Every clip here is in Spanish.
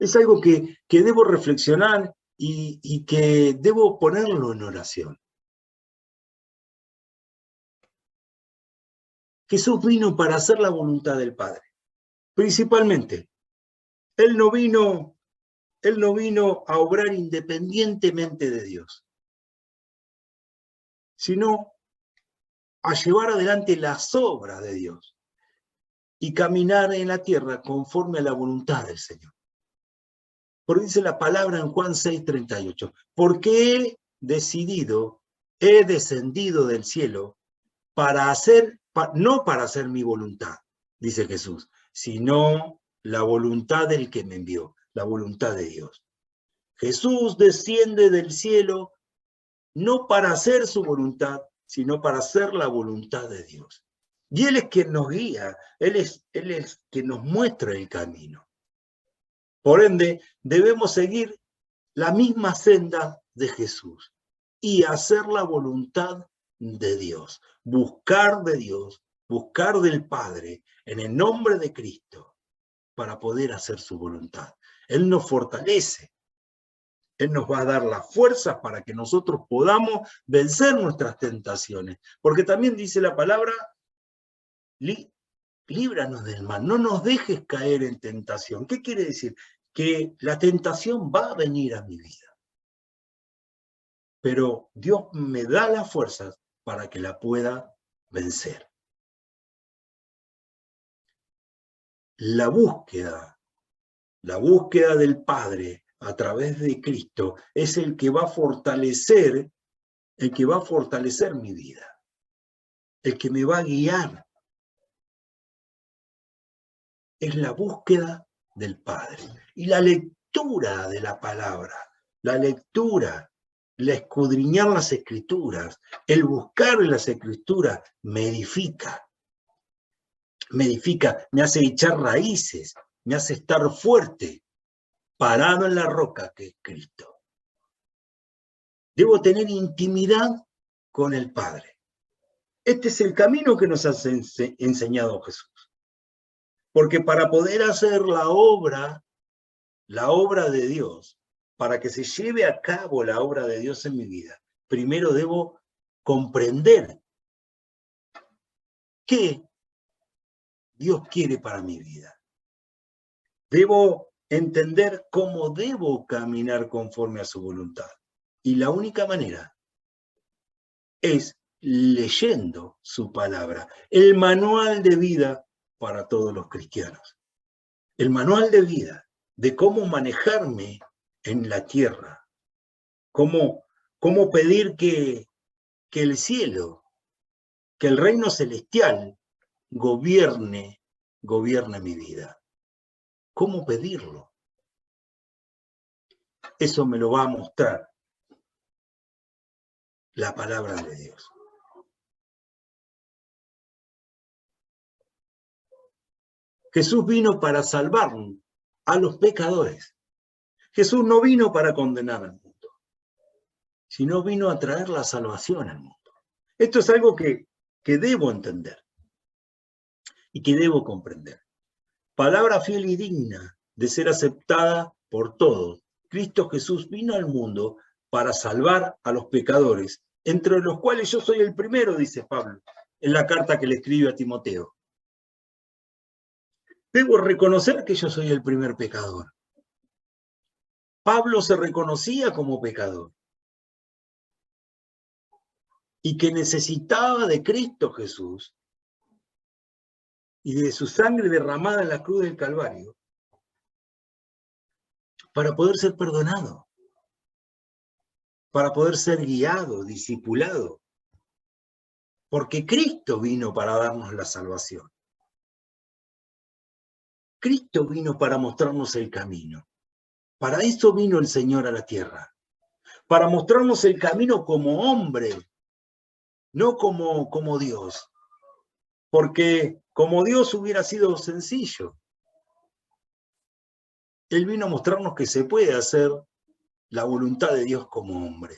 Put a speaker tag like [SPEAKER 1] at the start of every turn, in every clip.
[SPEAKER 1] Es algo que debo reflexionar y que debo ponerlo en oración. Jesús vino para hacer la voluntad del Padre, principalmente. Él no vino a obrar independientemente de Dios, sino a llevar adelante las obras de Dios y caminar en la tierra conforme a la voluntad del Señor. Porque dice la palabra en Juan 6:38, porque he descendido del cielo no para hacer mi voluntad, dice Jesús, sino la voluntad del que me envió, la voluntad de Dios. Jesús desciende del cielo no para hacer su voluntad, sino para hacer la voluntad de Dios. Y Él es quien nos guía, Él es quien nos muestra el camino. Por ende, debemos seguir la misma senda de Jesús y hacer la voluntad de Dios, buscar de Dios, buscar del Padre en el nombre de Cristo para poder hacer su voluntad. Él nos fortalece, Él nos va a dar las fuerzas para que nosotros podamos vencer nuestras tentaciones, porque también dice la palabra, líbranos del mal, no nos dejes caer en tentación. ¿Qué quiere decir? Que la tentación va a venir a mi vida, pero Dios me da las fuerzas para que la pueda vencer. La búsqueda del Padre a través de Cristo es el que va a fortalecer mi vida, el que me va a guiar. Es la búsqueda del Padre. Y la lectura de la palabra, el escudriñar las Escrituras, el buscar las Escrituras, me edifica, me hace echar raíces, me hace estar fuerte, parado en la roca que es Cristo. Debo tener intimidad con el Padre. Este es el camino que nos ha enseñado Jesús. Porque para poder hacer la obra de Dios, para que se lleve a cabo la obra de Dios en mi vida, primero debo comprender qué Dios quiere para mi vida. Debo entender cómo debo caminar conforme a su voluntad. Y la única manera es leyendo su palabra, el manual de vida para todos los cristianos. El manual de vida de cómo manejarme en la tierra, cómo pedir que el cielo, que el reino celestial gobierne mi vida. ¿Cómo pedirlo? Eso me lo va a mostrar la palabra de Dios. Jesús vino para salvar a los pecadores. Jesús no vino para condenar al mundo, sino vino a traer la salvación al mundo. Esto es algo que debo entender y que debo comprender. Palabra fiel y digna de ser aceptada por todos. Cristo Jesús vino al mundo para salvar a los pecadores, entre los cuales yo soy el primero, dice Pablo, en la carta que le escribe a Timoteo. Debo reconocer que yo soy el primer pecador. Pablo se reconocía como pecador y que necesitaba de Cristo Jesús y de su sangre derramada en la cruz del Calvario para poder ser perdonado, para poder ser guiado, discipulado, porque Cristo vino para darnos la salvación. Cristo vino para mostrarnos el camino. Para eso vino el Señor a la tierra, para mostrarnos el camino como hombre, no como Dios, porque como Dios hubiera sido sencillo. Él vino a mostrarnos que se puede hacer la voluntad de Dios como hombre.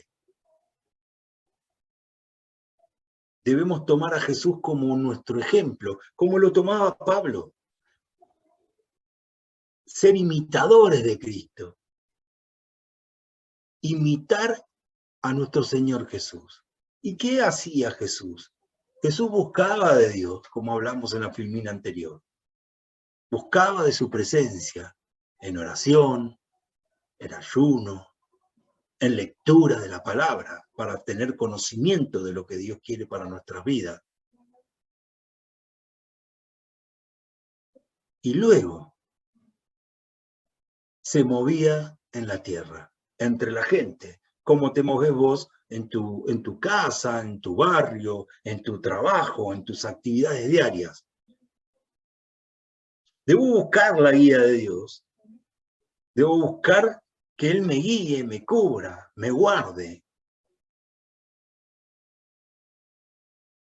[SPEAKER 1] Debemos tomar a Jesús como nuestro ejemplo, como lo tomaba Pablo. ser imitadores de Cristo, imitar a nuestro Señor Jesús. ¿Y qué hacía Jesús? Jesús buscaba de Dios, como hablamos en la filmina anterior. Buscaba de su presencia en oración, en ayuno, en lectura de la palabra, para tener conocimiento de lo que Dios quiere para nuestras vidas. Y luego se movía en la tierra, entre la gente, como te moves vos en tu casa, en tu barrio, en tu trabajo, en tus actividades diarias. Debo buscar la guía de Dios. Debo buscar que Él me guíe, me cubra, me guarde,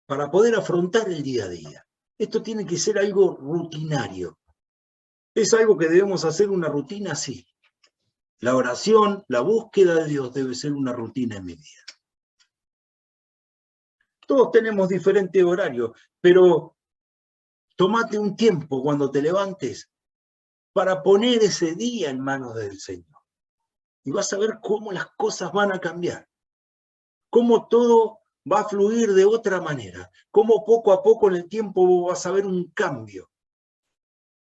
[SPEAKER 1] para poder afrontar el día a día. Esto tiene que ser algo rutinario. Es algo que debemos hacer una rutina así. La oración, la búsqueda de Dios debe ser una rutina en mi vida. Todos tenemos diferentes horarios, pero tómate un tiempo cuando te levantes para poner ese día en manos del Señor. Y vas a ver cómo las cosas van a cambiar, cómo todo va a fluir de otra manera, cómo poco a poco en el tiempo vas a ver un cambio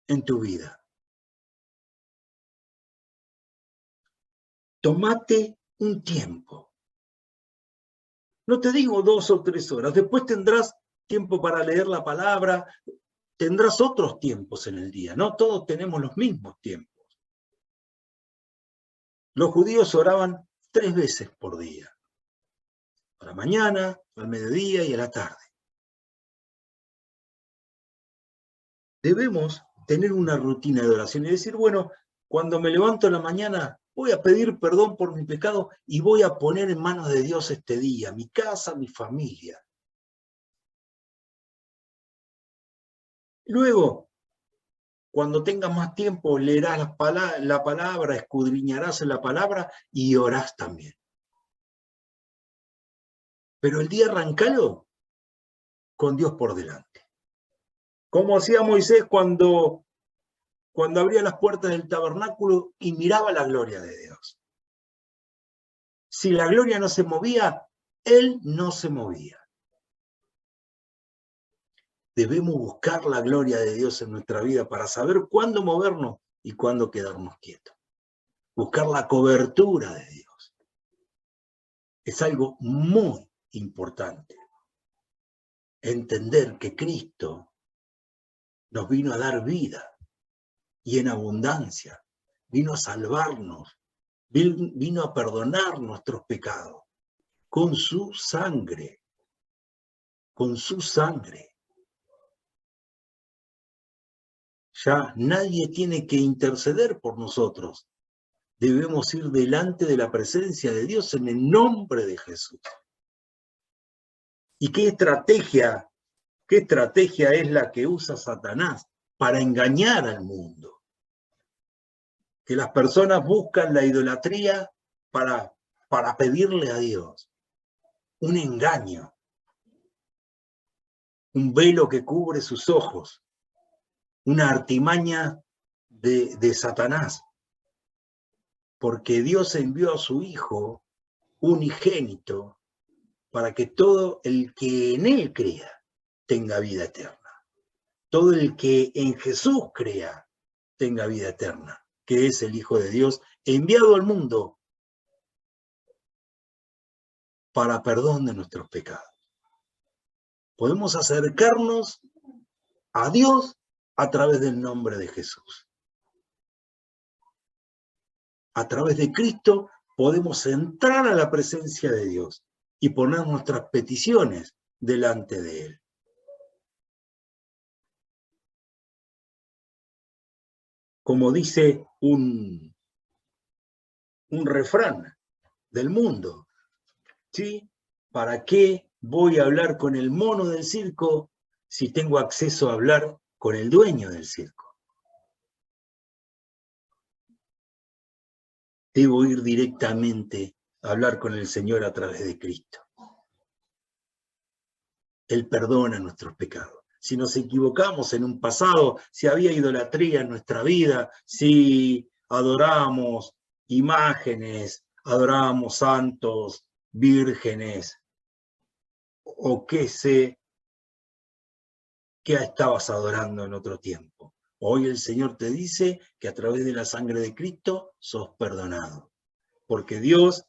[SPEAKER 1] en tu vida. Tómate un tiempo. No te digo 2 o 3 horas, después tendrás tiempo para leer la palabra, tendrás otros tiempos en el día, no todos tenemos los mismos tiempos. Los judíos oraban 3 veces por día, a la mañana, al mediodía y a la tarde. Debemos tener una rutina de oración y decir, bueno, cuando me levanto en la mañana, voy a pedir perdón por mi pecado y voy a poner en manos de Dios este día, mi casa, mi familia. Luego, cuando tengas más tiempo, leerás la palabra, escudriñarás en la palabra y orás también. Pero el día arrancalo con Dios por delante. Como hacía Moisés cuando abría las puertas del tabernáculo y miraba la gloria de Dios. Si la gloria no se movía, él no se movía. Debemos buscar la gloria de Dios en nuestra vida para saber cuándo movernos y cuándo quedarnos quietos. Buscar la cobertura de Dios. Es algo muy importante. Entender que Cristo nos vino a dar vida y en abundancia. Vino a salvarnos. Vino a perdonar nuestros pecados. Con su sangre. Con su sangre. Ya nadie tiene que interceder por nosotros. Debemos ir delante de la presencia de Dios en el nombre de Jesús. ¿Y qué estrategia es la que usa Satanás para engañar al mundo? Que las personas buscan la idolatría para pedirle a Dios. Un engaño. Un velo que cubre sus ojos. Una artimaña de Satanás. Porque Dios envió a su Hijo unigénito para que todo el que en Él crea tenga vida eterna. Todo el que en Jesús crea tenga vida eterna, que es el Hijo de Dios enviado al mundo para perdón de nuestros pecados. Podemos acercarnos a Dios a través del nombre de Jesús. A través de Cristo podemos entrar a la presencia de Dios y poner nuestras peticiones delante de Él. Como dice un refrán del mundo, ¿sí? ¿Para qué voy a hablar con el mono del circo si tengo acceso a hablar con el dueño del circo? Debo ir directamente a hablar con el Señor a través de Cristo. Él perdona nuestros pecados. si nos equivocamos en un pasado, si había idolatría en nuestra vida, si adorábamos imágenes, adorábamos santos, vírgenes, o qué sé, qué estabas adorando en otro tiempo. Hoy el Señor te dice que a través de la sangre de Cristo sos perdonado, porque Dios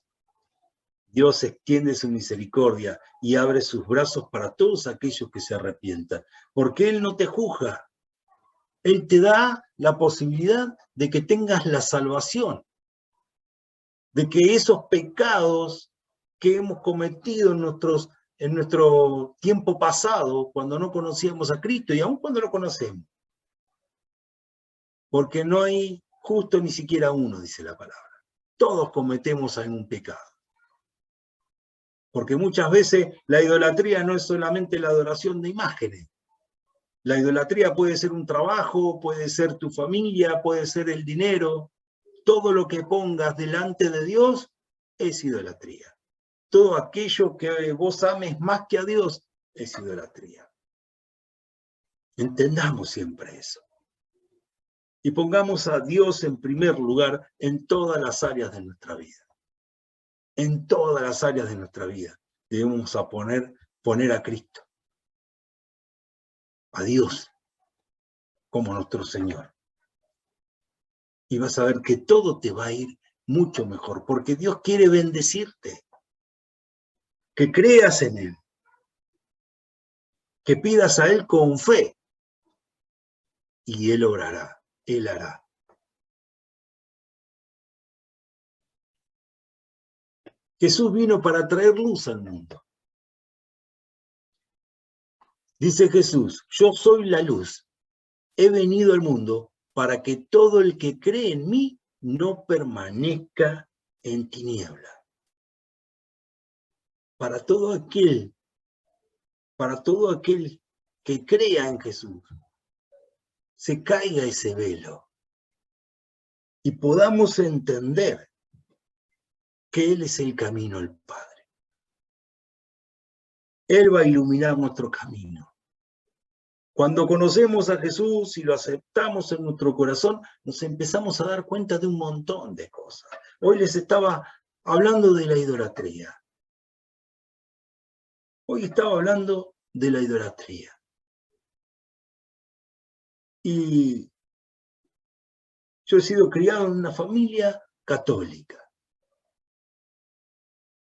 [SPEAKER 1] extiende su misericordia y abre sus brazos para todos aquellos que se arrepientan, porque Él no te juzga, Él te da la posibilidad de que tengas la salvación, de que esos pecados que hemos cometido en nuestro tiempo pasado, cuando no conocíamos a Cristo y aún cuando lo conocemos, porque no hay justo ni siquiera uno, dice la palabra. Todos cometemos algún pecado. Porque muchas veces la idolatría no es solamente la adoración de imágenes. La idolatría puede ser un trabajo, puede ser tu familia, puede ser el dinero. Todo lo que pongas delante de Dios es idolatría. Todo aquello que vos ames más que a Dios es idolatría. Entendamos siempre eso. Y pongamos a Dios en primer lugar en todas las áreas de nuestra vida. En todas las áreas de nuestra vida debemos poner a Cristo, a Dios, como nuestro Señor. Y vas a ver que todo te va a ir mucho mejor, porque Dios quiere bendecirte, que creas en Él, que pidas a Él con fe, y Él obrará, Él hará. Jesús vino para traer luz al mundo. Dice Jesús, yo soy la luz, he venido al mundo para que todo el que cree en mí no permanezca en tiniebla. Para todo aquel que crea en Jesús, se caiga ese velo y podamos entender que Él es el camino al Padre. Él va a iluminar nuestro camino. Cuando conocemos a Jesús y lo aceptamos en nuestro corazón, nos empezamos a dar cuenta de un montón de cosas. Hoy les estaba hablando de la idolatría. Hoy estaba hablando de la idolatría. Y yo he sido criado en una familia católica.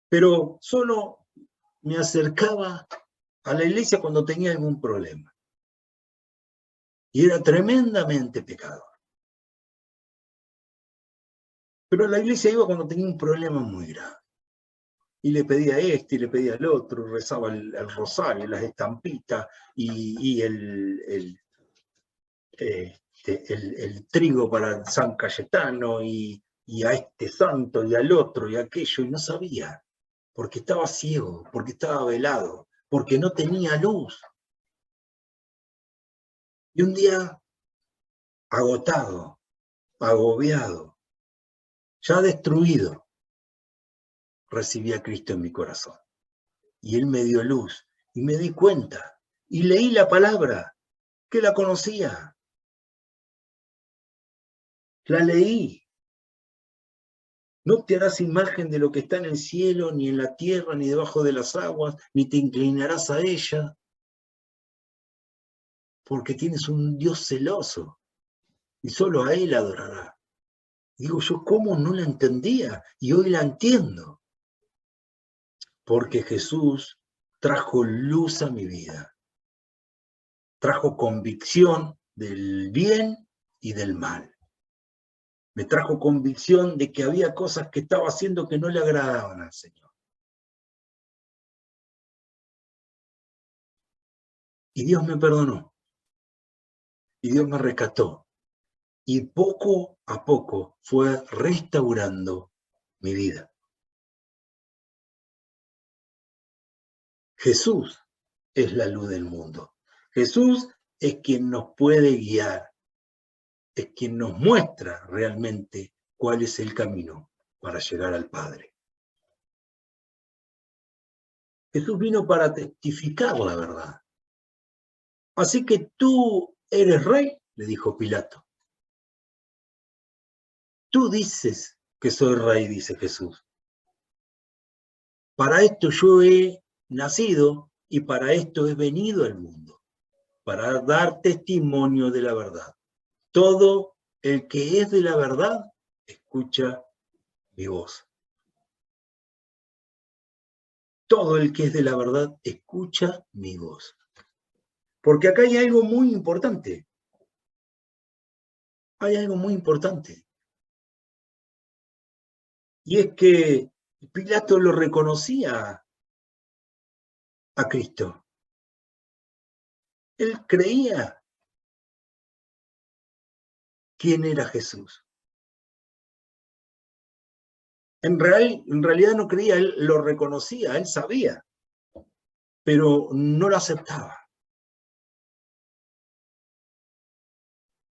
[SPEAKER 1] Pero solo me acercaba a la iglesia cuando tenía algún problema. Y era tremendamente pecador. Pero a la iglesia iba cuando tenía un problema muy grave. Y le pedía a este, y le pedía al otro, rezaba el rosario, las estampitas, y el trigo para San Cayetano, y a este santo, y al otro, y aquello, y no sabía, porque estaba ciego, porque estaba velado, porque no tenía luz. Y un día, agotado, agobiado, ya destruido, recibí a Cristo en mi corazón. Y Él me dio luz, y me di cuenta, y leí la palabra, que la conocía. La leí. No te harás imagen de lo que está en el cielo, ni en la tierra, ni debajo de las aguas, ni te inclinarás a ella, porque tienes un Dios celoso, y solo a Él adorará. Digo yo, ¿cómo no la entendía? Y hoy la entiendo. Porque Jesús trajo luz a mi vida. Trajo convicción del bien y del mal. Me trajo convicción de que había cosas que estaba haciendo que no le agradaban al Señor. Y Dios me perdonó. Y Dios me rescató. Y poco a poco fue restaurando mi vida. Jesús es la luz del mundo. Jesús es quien nos puede guiar. Es quien nos muestra realmente cuál es el camino para llegar al Padre. Jesús vino para testificar la verdad. Así que tú eres rey, le dijo Pilato. Tú dices que soy rey, dice Jesús. Para esto yo he nacido y para esto he venido al mundo, para dar testimonio de la verdad. Todo el que es de la verdad, escucha mi voz. Todo el que es de la verdad, escucha mi voz. Porque acá hay algo muy importante. Hay algo muy importante. Y es que Pilato lo reconocía a Cristo. Él creía quién era Jesús. En realidad no creía, él lo reconocía, él sabía, pero no lo aceptaba.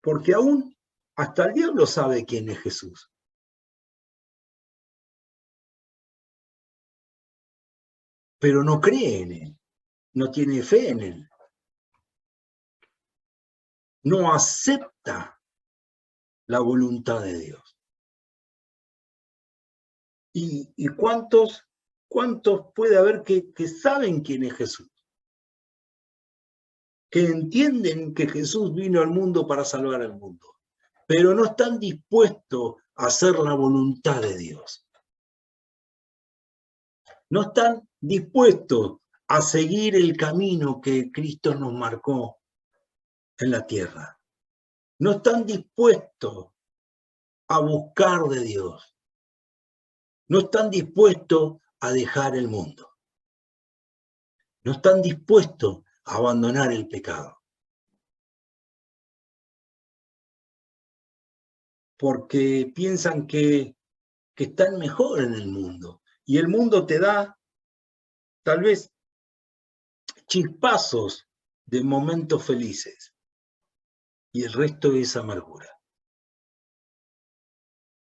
[SPEAKER 1] Porque aún hasta el diablo sabe quién es Jesús. Pero no cree en él, no tiene fe en él. No acepta la voluntad de Dios. ¿Y cuántos puede haber que saben quién es Jesús? Que entienden que Jesús vino al mundo para salvar al mundo, pero no están dispuestos a hacer la voluntad de Dios. No están dispuestos a seguir el camino que Cristo nos marcó en la tierra. No están dispuestos a buscar de Dios. No están dispuestos a dejar el mundo. No están dispuestos a abandonar el pecado. Porque piensan que están mejor en el mundo. Y el mundo te da, tal vez, chispazos de momentos felices. Y el resto es amargura.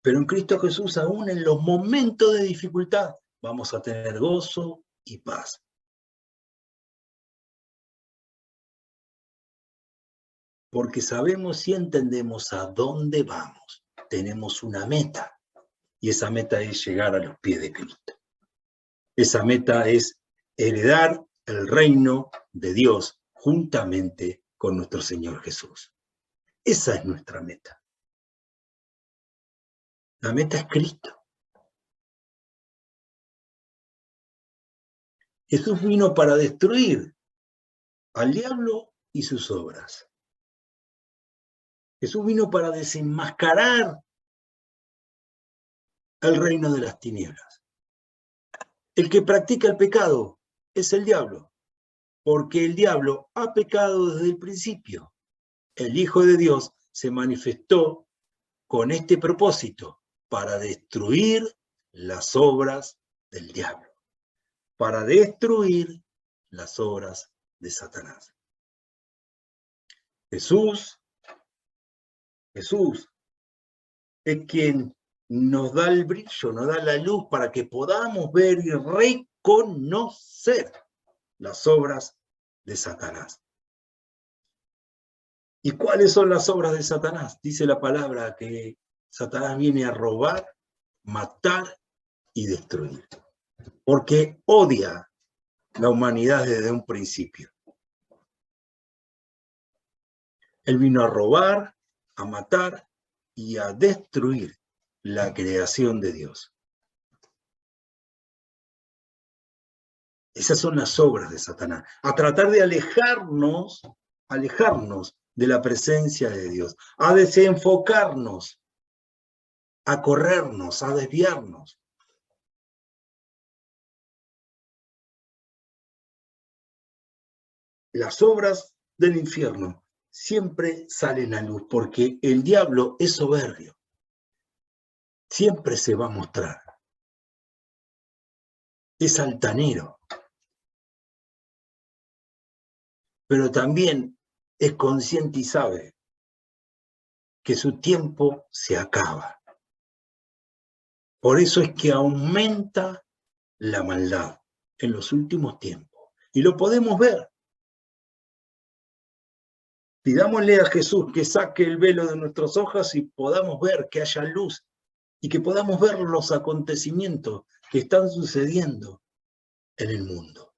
[SPEAKER 1] Pero en Cristo Jesús, aún en los momentos de dificultad, vamos a tener gozo y paz. Porque sabemos y entendemos a dónde vamos. Tenemos una meta. Y esa meta es llegar a los pies de Cristo. Esa meta es heredar el reino de Dios juntamente con nuestro Señor Jesús. Esa es nuestra meta. La meta es Cristo. Jesús vino para destruir al diablo y sus obras. Jesús vino para desenmascarar el reino de las tinieblas. El que practica el pecado es el diablo, porque el diablo ha pecado desde el principio. El Hijo de Dios se manifestó con este propósito, para destruir las obras del diablo, para destruir las obras de Satanás. Jesús es quien nos da el brillo, nos da la luz para que podamos ver y reconocer las obras de Satanás. ¿Y cuáles son las obras de Satanás? Dice la palabra que Satanás viene a robar, matar y destruir, porque odia la humanidad desde un principio. Él vino a robar, a matar y a destruir la creación de Dios. Esas son las obras de Satanás, a tratar de alejarnos de la presencia de Dios, a desenfocarnos, a corrernos, a desviarnos. Las obras del infierno siempre salen a luz, porque el diablo es soberbio. Siempre se va a mostrar. Es altanero. Pero también es consciente y sabe que su tiempo se acaba. Por eso es que aumenta la maldad en los últimos tiempos. Y lo podemos ver. Pidámosle a Jesús que saque el velo de nuestros ojos y podamos ver, que haya luz, y que podamos ver los acontecimientos que están sucediendo en el mundo.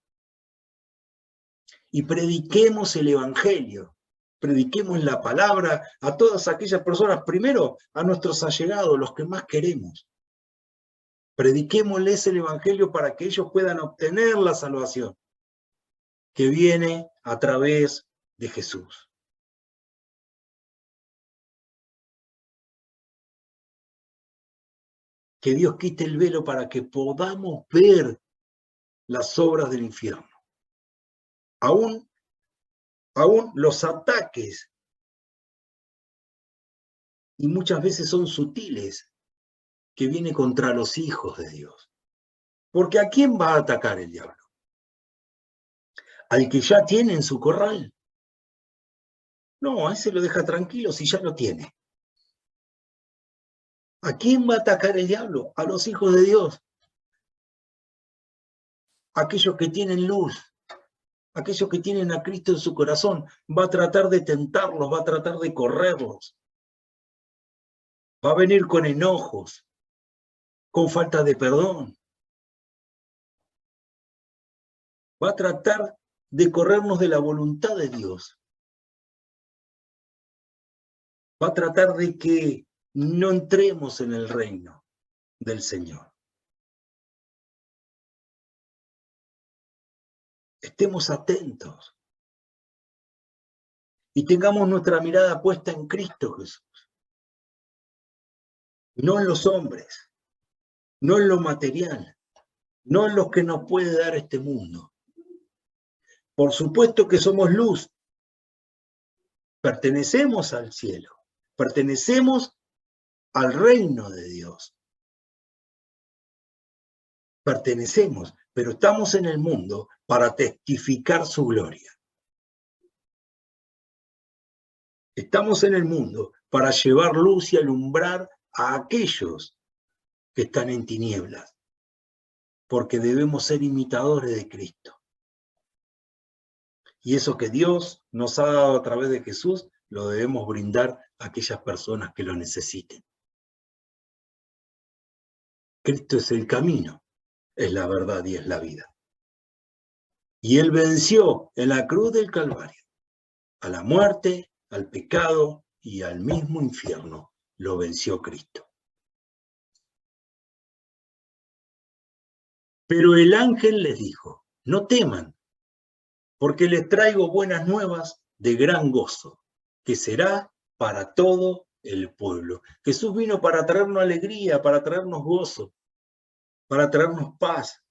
[SPEAKER 1] Y prediquemos el Evangelio, prediquemos la palabra a todas aquellas personas, primero a nuestros allegados, los que más queremos. Prediquémosles el Evangelio para que ellos puedan obtener la salvación que viene a través de Jesús. Que Dios quite el velo para que podamos ver las obras del infierno. Aún los ataques, y muchas veces son sutiles, que viene contra los hijos de Dios. Porque ¿a quién va a atacar el diablo? ¿Al que ya tiene en su corral? No, a ese lo deja tranquilo si ya lo tiene. ¿A quién va a atacar el diablo? A los hijos de Dios. Aquellos que tienen luz, aquellos que tienen a Cristo en su corazón, va a tratar de tentarlos, va a tratar de correrlos. Va a venir con enojos, con falta de perdón. Va a tratar de corrernos de la voluntad de Dios. Va a tratar de que no entremos en el reino del Señor. Estemos atentos y tengamos nuestra mirada puesta en Cristo Jesús. No en los hombres, no en lo material, no en lo que nos puede dar este mundo. Por supuesto que somos luz, pertenecemos al cielo, pertenecemos al reino de Dios. Pertenecemos, pero estamos en el mundo para testificar su gloria. Estamos en el mundo para llevar luz y alumbrar a aquellos que están en tinieblas, porque debemos ser imitadores de Cristo. Y eso que Dios nos ha dado a través de Jesús, lo debemos brindar a aquellas personas que lo necesiten. Cristo es el camino, es la verdad y es la vida. Y Él venció en la cruz del Calvario a la muerte, al pecado y al mismo infierno. Lo venció Cristo. Pero el ángel les dijo, no teman, porque les traigo buenas nuevas de gran gozo, que será para todo el pueblo. Jesús vino para traernos alegría, para traernos gozo, para traernos paz.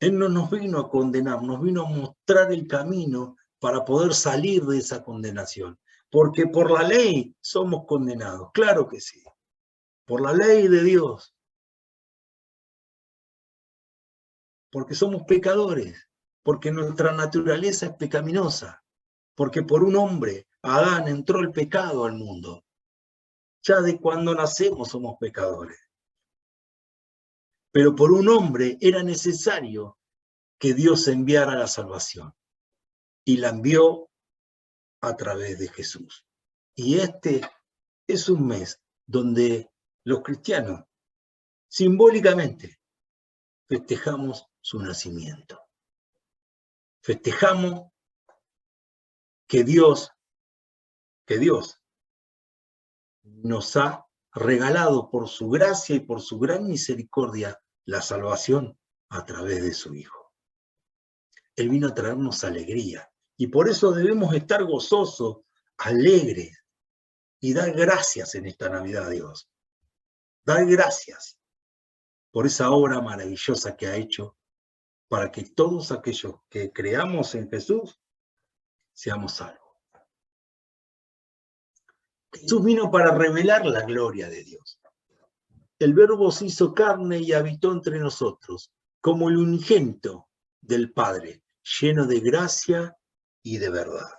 [SPEAKER 1] Él no nos vino a condenar, nos vino a mostrar el camino para poder salir de esa condenación. Porque por la ley somos condenados, claro que sí. Por la ley de Dios. Porque somos pecadores, porque nuestra naturaleza es pecaminosa, porque por un hombre, Adán, entró el pecado al mundo. Ya de cuando nacemos somos pecadores. Pero por un hombre era necesario que Dios enviara la salvación. Y la envió a través de Jesús. Y este es un mes donde los cristianos, simbólicamente, festejamos su nacimiento. Festejamos que Dios nos ha regalado por su gracia y por su gran misericordia la salvación a través de su Hijo. Él vino a traernos alegría y por eso debemos estar gozosos, alegres y dar gracias en esta Navidad a Dios. Dar gracias por esa obra maravillosa que ha hecho para que todos aquellos que creamos en Jesús seamos salvos. Jesús vino para revelar la gloria de Dios. El Verbo se hizo carne y habitó entre nosotros, como el unigénito del Padre, lleno de gracia y de verdad.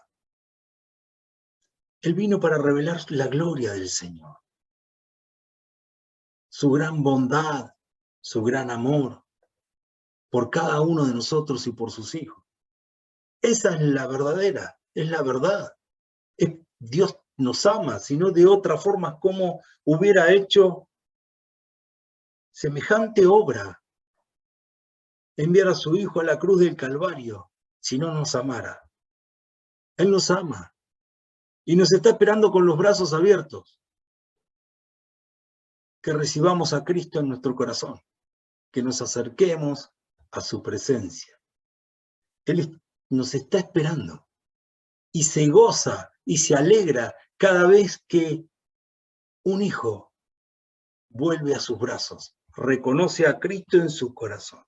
[SPEAKER 1] Él vino para revelar la gloria del Señor, su gran bondad, su gran amor por cada uno de nosotros y por sus hijos. Esa es la verdadera es la verdad. Dios nos ama, sino de otra forma, ¿cómo hubiera hecho semejante obra? Enviar a su Hijo a la cruz del Calvario, si no nos amara. Él nos ama y nos está esperando con los brazos abiertos, que recibamos a Cristo en nuestro corazón, que nos acerquemos a su presencia. Él nos está esperando y se goza y se alegra cada vez que un hijo vuelve a sus brazos, reconoce a Cristo en su corazón.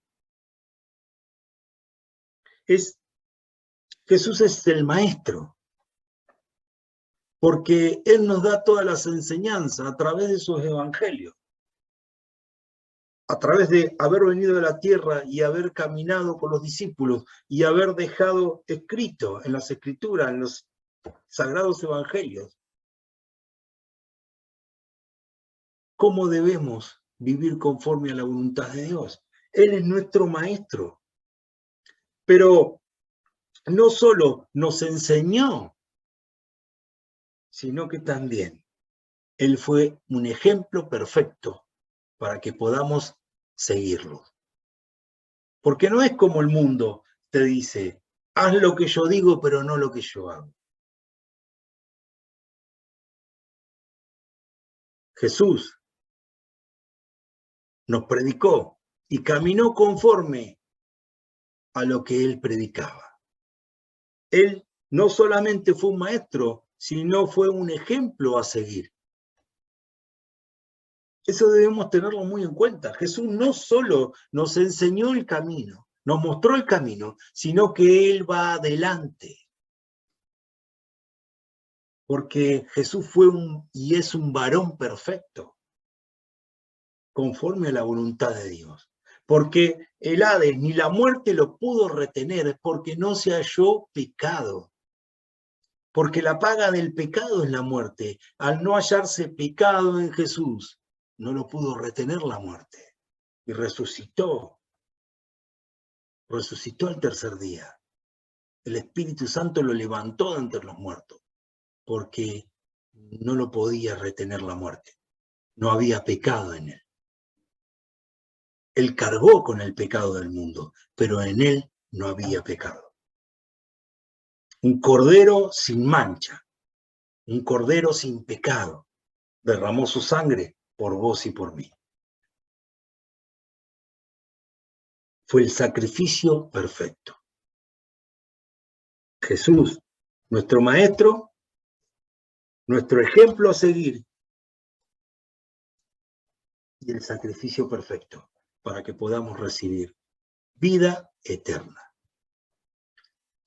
[SPEAKER 1] Jesús es el maestro, porque Él nos da todas las enseñanzas a través de sus evangelios, a través de haber venido de la tierra y haber caminado con los discípulos y haber dejado escrito en las escrituras, en los sagrados evangelios, cómo debemos vivir conforme a la voluntad de Dios. Él es nuestro maestro, pero no solo nos enseñó, sino que también Él fue un ejemplo perfecto para que podamos seguirlo. Porque no es como el mundo te dice, haz lo que yo digo, pero no lo que yo hago. Jesús nos predicó y caminó conforme a lo que Él predicaba. Él no solamente fue un maestro, sino fue un ejemplo a seguir. Eso debemos tenerlo muy en cuenta. Jesús no solo nos enseñó el camino, nos mostró el camino, sino que Él va adelante. Porque Jesús fue y es un varón perfecto, conforme a la voluntad de Dios. Porque el Hades ni la muerte lo pudo retener, porque no se halló pecado. Porque la paga del pecado es la muerte. Al no hallarse pecado en Jesús, no lo pudo retener la muerte. Y resucitó al tercer día. El Espíritu Santo lo levantó de entre los muertos, porque no lo podía retener la muerte. No había pecado en él. Él cargó con el pecado del mundo, pero en él no había pecado. Un cordero sin mancha, un cordero sin pecado, derramó su sangre por vos y por mí. Fue el sacrificio perfecto. Jesús, nuestro maestro, nuestro ejemplo a seguir, y el sacrificio perfecto para que podamos recibir vida eterna.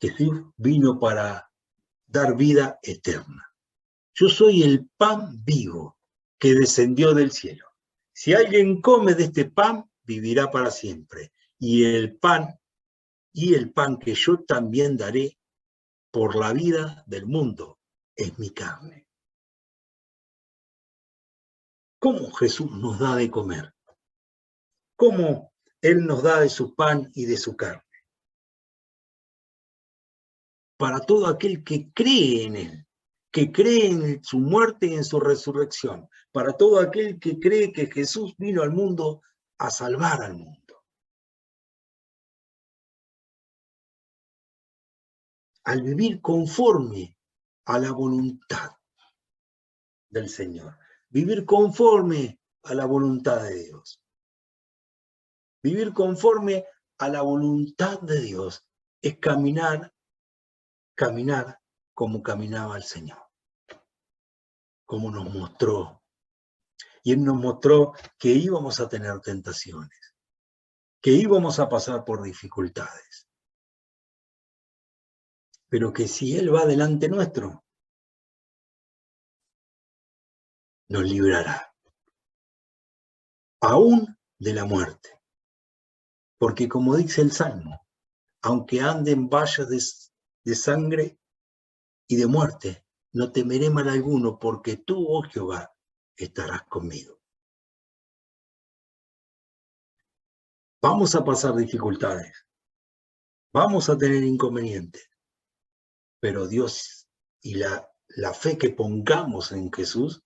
[SPEAKER 1] Jesús vino para dar vida eterna. Yo soy el pan vivo que descendió del cielo. Si alguien come de este pan, vivirá para siempre. Y el pan que yo también daré por la vida del mundo es mi carne. ¿Cómo Jesús nos da de comer? ¿Cómo Él nos da de su pan y de su carne? Para todo aquel que cree en Él, que cree en su muerte y en su resurrección, para todo aquel que cree que Jesús vino al mundo a salvar al mundo. Al vivir conforme a la voluntad del Señor, vivir conforme a la voluntad de Dios. Vivir conforme a la voluntad de Dios es caminar como caminaba el Señor, como nos mostró. Y Él nos mostró que íbamos a tener tentaciones, que íbamos a pasar por dificultades, pero que si Él va delante nuestro, nos librará, aún de la muerte. Porque como dice el Salmo, aunque ande en valles de sangre y de muerte, no temeré mal alguno, porque tú, oh Jehová, estarás conmigo. Vamos a pasar dificultades, vamos a tener inconvenientes, pero Dios y la fe que pongamos en Jesús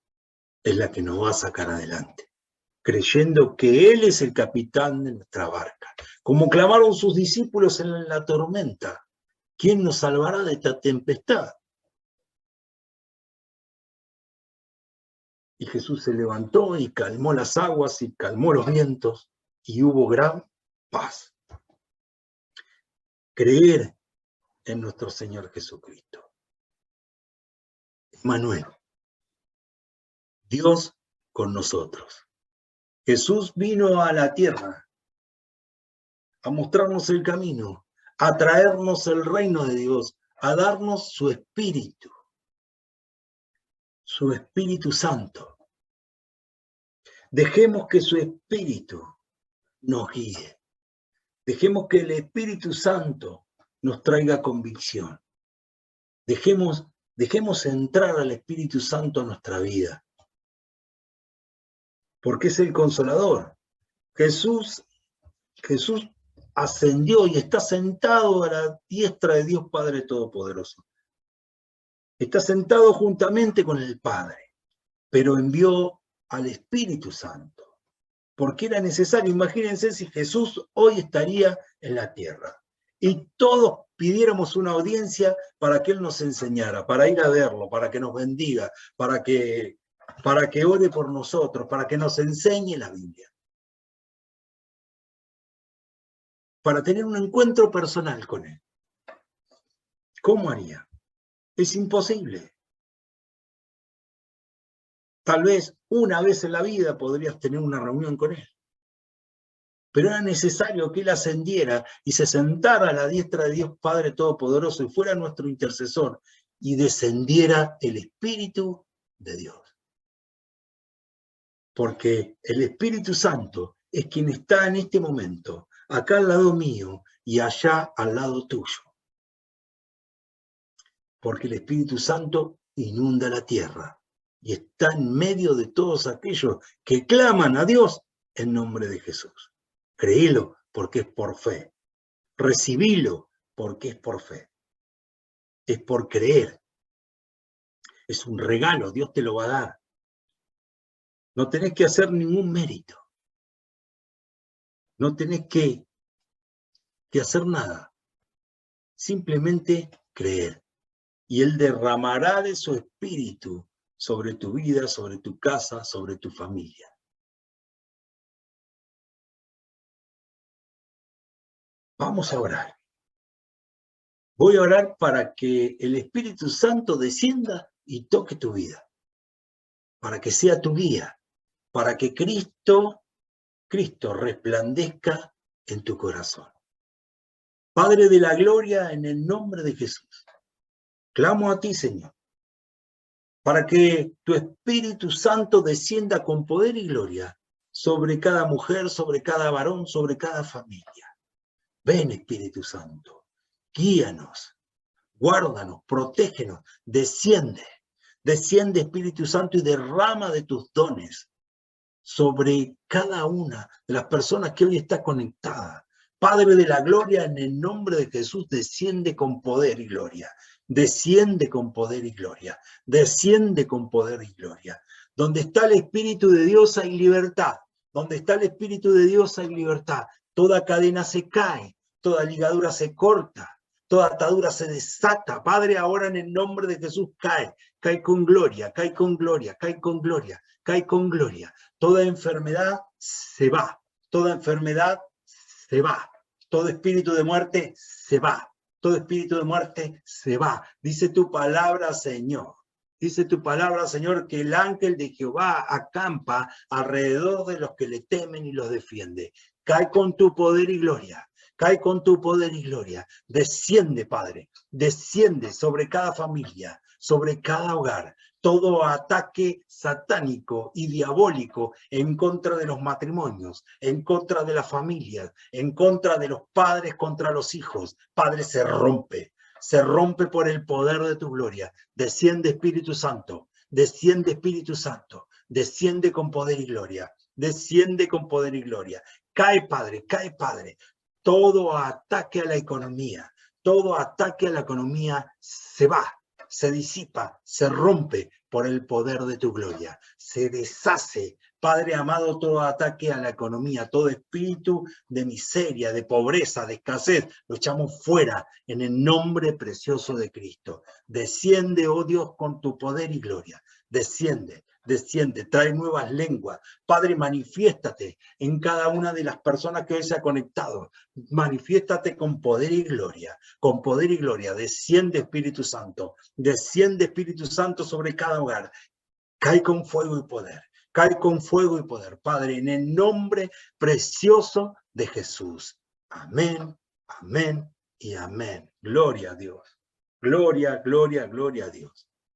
[SPEAKER 1] es la que nos va a sacar adelante, creyendo que Él es el capitán de nuestra barca. Como clamaron sus discípulos en la tormenta, ¿quién nos salvará de esta tempestad? Y Jesús se levantó y calmó las aguas y calmó los vientos y hubo gran paz. Creer en nuestro Señor Jesucristo. Emmanuel, Dios con nosotros. Jesús vino a la tierra a mostrarnos el camino, a traernos el reino de Dios, a darnos su Espíritu Santo. Dejemos que su Espíritu nos guíe. Dejemos que el Espíritu Santo nos traiga convicción. Dejemos entrar al Espíritu Santo a nuestra vida. Porque es el Consolador. Jesús ascendió y está sentado a la diestra de Dios Padre Todopoderoso. Está sentado juntamente con el Padre, pero envió al Espíritu Santo. Porque era necesario. Imagínense si Jesús hoy estaría en la tierra y todos pidiéramos una audiencia para que Él nos enseñara, para ir a verlo, para que nos bendiga, para que ore por nosotros, para que nos enseñe la Biblia. Para tener un encuentro personal con Él. ¿Cómo haría? Es imposible. Tal vez una vez en la vida podrías tener una reunión con Él. Pero era necesario que Él ascendiera y se sentara a la diestra de Dios Padre Todopoderoso y fuera nuestro intercesor y descendiera el Espíritu de Dios. Porque el Espíritu Santo es quien está en este momento, acá al lado mío y allá al lado tuyo. Porque el Espíritu Santo inunda la tierra y está en medio de todos aquellos que claman a Dios en nombre de Jesús. Creílo porque es por fe. Recibílo porque es por fe. Es por creer. Es un regalo, Dios te lo va a dar. No tenés que hacer ningún mérito. No tenés que hacer nada. Simplemente creer. Y Él derramará de su espíritu sobre tu vida, sobre tu casa, sobre tu familia. Vamos a orar. Voy a orar para que el Espíritu Santo descienda y toque tu vida. Para que sea tu guía. Para que Cristo resplandezca en tu corazón. Padre de la gloria, en el nombre de Jesús, clamo a ti, Señor, para que tu Espíritu Santo descienda con poder y gloria sobre cada mujer, sobre cada varón, sobre cada familia. Ven, Espíritu Santo, guíanos, guárdanos, protégenos, desciende, Espíritu Santo, y derrama de tus dones sobre cada una de las personas que hoy está conectada. Padre de la gloria, en el nombre de Jesús, desciende con poder y gloria. Desciende con poder y gloria. Desciende con poder y gloria. Donde está el Espíritu de Dios hay libertad. Donde está el Espíritu de Dios hay libertad. Toda cadena se cae. Toda ligadura se corta. Toda atadura se desata. Padre, ahora en el nombre de Jesús cae. Cae con gloria, cae con gloria, cae con gloria, cae con gloria. Toda enfermedad se va. Toda enfermedad se va. Todo espíritu de muerte se va. Todo espíritu de muerte se va. Dice tu palabra, Señor. Dice tu palabra, Señor, que el ángel de Jehová acampa alrededor de los que le temen y los defiende. Cae con tu poder y gloria. Cae con tu poder y gloria. Desciende, Padre. Desciende sobre cada familia, sobre cada hogar. Todo ataque satánico y diabólico en contra de los matrimonios, en contra de las familias, en contra de los padres contra los hijos. Padre, se rompe por el poder de tu gloria. Desciende, Espíritu Santo, desciende, Espíritu Santo, desciende con poder y gloria, desciende con poder y gloria. Cae, Padre, todo ataque a la economía, todo ataque a la economía se va, se disipa, se rompe por el poder de tu gloria, se deshace. Padre amado, todo ataque a la economía, todo espíritu de miseria, de pobreza, de escasez, lo echamos fuera en el nombre precioso de Cristo. Desciende, oh Dios, con tu poder y gloria. Desciende, desciende, trae nuevas lenguas. Padre, manifiéstate en cada una de las personas que hoy se ha conectado. Manifiéstate con poder y gloria, con poder y gloria. Desciende, Espíritu Santo sobre cada hogar. Cae con fuego y poder. Cae con fuego y poder, Padre, en el nombre precioso de Jesús. Amén, amén y amén. Gloria a Dios. Gloria, gloria, gloria a Dios.